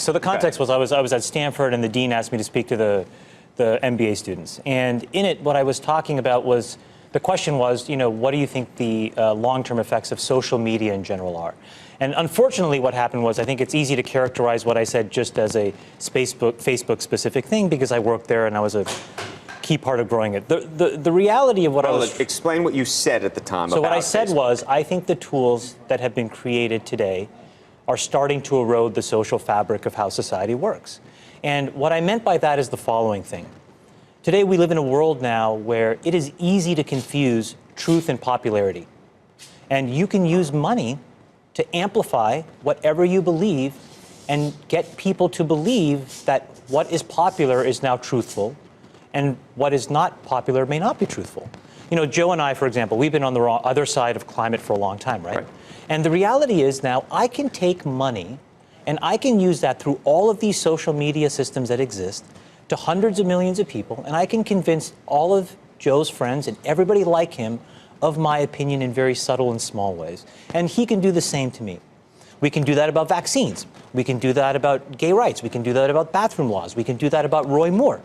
So the context was I was at Stanford, and the dean asked me to speak to the MBA students. And in it, what I was talking about was, the question was, what do you think the long-term effects of social media in general are? And unfortunately, what happened was, I think it's easy to characterize what I said just as a Facebook-specific thing, because I worked there and I was a key part of growing it. The reality of what I was... Explain what you said at the time. So what I said was, I think the tools that have been created today are starting to erode the social fabric of how society works. And what I meant by that is the following thing. Today, we live in a world now where it is easy to confuse truth and popularity. And you can use money to amplify whatever you believe and get people to believe that what is popular is now truthful and what is not popular may not be truthful. Joe and I, for example, we've been on the other side of climate for a long time, right? And the reality is now I can take money and I can use that through all of these social media systems that exist to hundreds of millions of people, and I can convince all of Joe's friends and everybody like him of my opinion in very subtle and small ways. And he can do the same to me. We can do that about vaccines. We can do that about gay rights. We can do that about bathroom laws. We can do that about Roy Moore.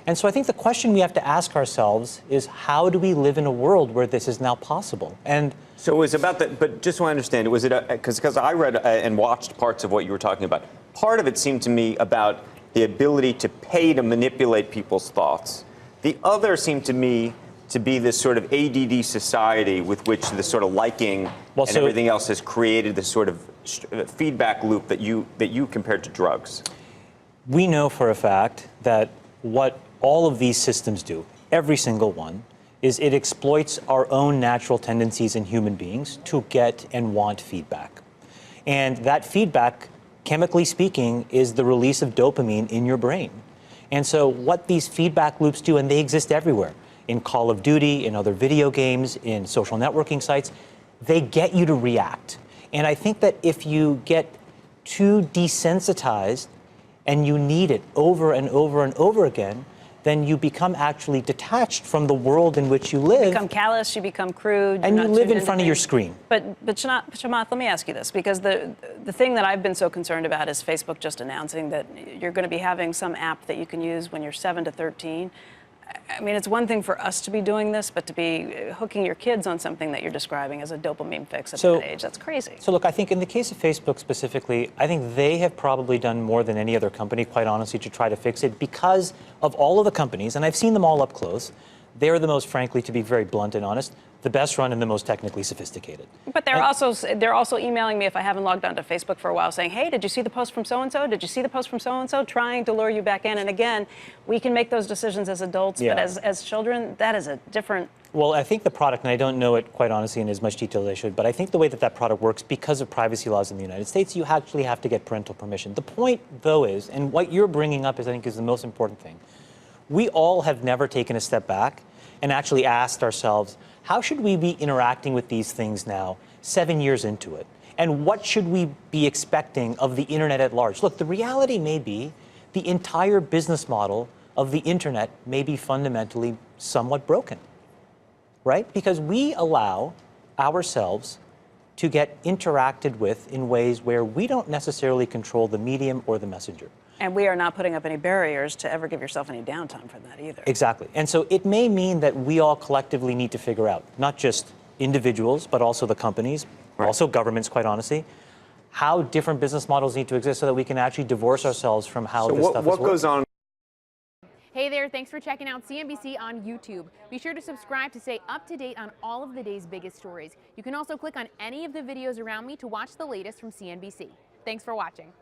And so I think the question we have to ask ourselves is, how do we live in a world where this is now possible? And so it was about that, but just so I understand, was it because I read and watched parts of what you were talking about. Part of it seemed to me about the ability to pay to manipulate people's thoughts. The other seemed to me to be this sort of ADD society with which this sort of liking and everything else has created this sort of feedback loop that you compared to drugs. We know for a fact that what all of these systems do, every single one, is it exploits our own natural tendencies in human beings to get and want feedback. And that feedback, chemically speaking, is the release of dopamine in your brain. And so what these feedback loops do, and they exist everywhere, in Call of Duty, in other video games, in social networking sites, they get you to react. And I think that if you get too desensitized and you need it over and over and over again, then you become actually detached from the world in which you live. You become callous, you become crude. And you live in front of your screen. But Chamath, let me ask you this, because the thing that I've been so concerned about is Facebook just announcing that you're going to be having some app that you can use when you're 7 to 13. I mean, it's one thing for us to be doing this, but to be hooking your kids on something that you're describing as a dopamine fix at that age, that's crazy. So look, I think in the case of Facebook specifically, I think they have probably done more than any other company, quite honestly, to try to fix it, because of all of the companies, and I've seen them all up close, they're the most, frankly, to be very blunt and honest, the best run and the most technically sophisticated. But they're also emailing me if I haven't logged onto Facebook for a while, saying, hey, did you see the post from so-and-so? Did you see the post from so-and-so? Trying to lure you back in. And again, we can make those decisions as adults, but as children, that is a different... Well, I think the product, and I don't know it quite honestly in as much detail as I should, but I think the way that product works, because of privacy laws in the United States, you actually have to get parental permission. The point, though, is, and what you're bringing up is, I think, is the most important thing. We all have never taken a step back and actually asked ourselves, how should we be interacting with these things now, 7 years into it? And what should we be expecting of the internet at large? Look, the reality may be the entire business model of the internet may be fundamentally somewhat broken, right? Because we allow ourselves to get interacted with in ways where we don't necessarily control the medium or the messenger. And we are not putting up any barriers to ever give yourself any downtime for that either. Exactly. And so it may mean that we all collectively need to figure out, not just individuals, but also the companies, also governments, quite honestly, how different business models need to exist so that we can actually divorce ourselves from how this stuff is working. What goes on? Hey there, thanks for checking out CNBC on YouTube. Be sure to subscribe to stay up to date on all of the day's biggest stories. You can also click on any of the videos around me to watch the latest from CNBC. Thanks for watching.